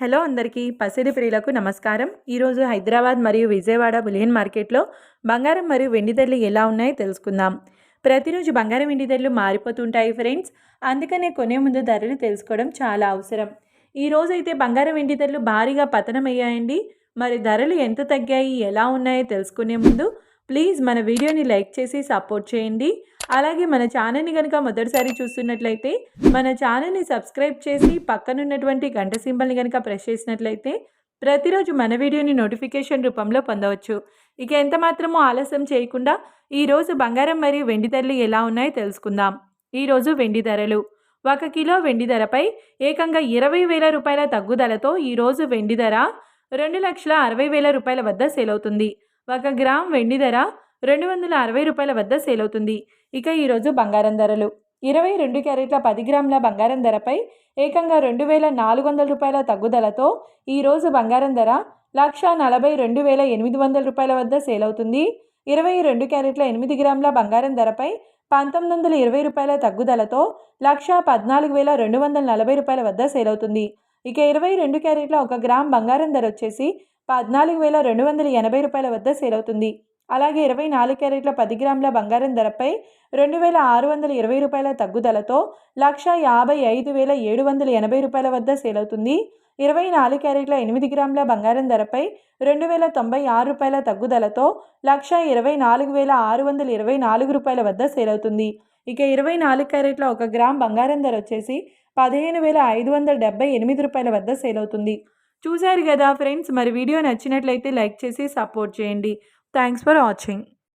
Hello అందరికీ పసిడి ప్రియులకు నమస్కారం. ఈరోజు హైదరాబాద్ మరియు విజయవాడ బులియన్ మార్కెట్లో బంగారం మరియు వెండి ధరలు ఎలా ఉన్నాయో తెలుసుకుందాం. ప్రతిరోజు బంగారం వెండి ధరలు మారిపోతుంటాయి ఫ్రెండ్స్. అందుకనే కొనే ముందు ధరలు తెలుసుకోవడం చాలా అవసరం. ఈరోజు అయితే బంగారం వెండి ధరలు భారీగా పతనమయ్యాయండి. మరి ధరలు ఎంత తగ్గాయి, ఎలా ఉన్నాయో తెలుసుకునే ముందు ప్లీజ్ మన వీడియోని లైక్ చేసి సపోర్ట్ చేయండి. అలాగే మన ఛానల్ని కనుక మొదటిసారి చూస్తున్నట్లయితే మన ఛానల్ని సబ్స్క్రైబ్ చేసి పక్కనున్నటువంటి గంట సింబల్ని కనుక ప్రెస్ చేసినట్లయితే ప్రతిరోజు మన వీడియోని నోటిఫికేషన్ రూపంలో పొందవచ్చు. ఇక ఎంత మాత్రమో ఆలస్యం చేయకుండా ఈరోజు బంగారం మరియు వెండి ధరలు ఎలా ఉన్నాయో తెలుసుకుందాం. ఈరోజు వెండి ధరలు 1 కిలో వెండి ధరపై ఏకంగా 20,000 రూపాయల తగ్గుదలతో ఈరోజు వెండి ధర 2,60,000 రూపాయల వద్ద సేల్ అవుతుంది. 1 గ్రామ్ వెండి ధర 260 రూపాయల వద్ద సేల్ అవుతుంది. ఇక ఈరోజు బంగారం ధరలు 22 క్యారెట్ల 10 గ్రాముల బంగారం ధరపై ఏకంగా 2,400 రూపాయల తగ్గుదలతో ఈరోజు బంగారం ధర 1,42,800 రూపాయల వద్ద సేల్ అవుతుంది. 22 క్యారెట్ల 8 గ్రాముల బంగారం ధరపై 1,920 రూపాయల తగ్గుదలతో 1,14,240 రూపాయల వద్ద సేల్ అవుతుంది. ఇక 22 క్యారెట్ల 1 గ్రామ్ బంగారం ధర వచ్చేసి 14,280 రూపాయల వద్ద సేల్ అవుతుంది. అలాగే 24 క్యారెట్ల 10 గ్రాముల బంగారం ధరపై 2,620 రూపాయల తగ్గుదలతో 1,55,780 రూపాయల వద్ద సేల్ అవుతుంది. 24 క్యారెట్ల 8 గ్రాముల బంగారం ధరపై 2,096 రూపాయల తగ్గుదలతో 1,24,624 రూపాయల వద్ద సేల్ అవుతుంది. ఇక 24 క్యారెట్ల 1 గ్రామ్ బంగారం ధర వచ్చేసి 15,578 రూపాయల వద్ద సేల్ అవుతుంది. చూశారు కదా ఫ్రెండ్స్, మరి వీడియో నచ్చినట్లయితే లైక్ చేసి సపోర్ట్ చేయండి. Thanks for watching.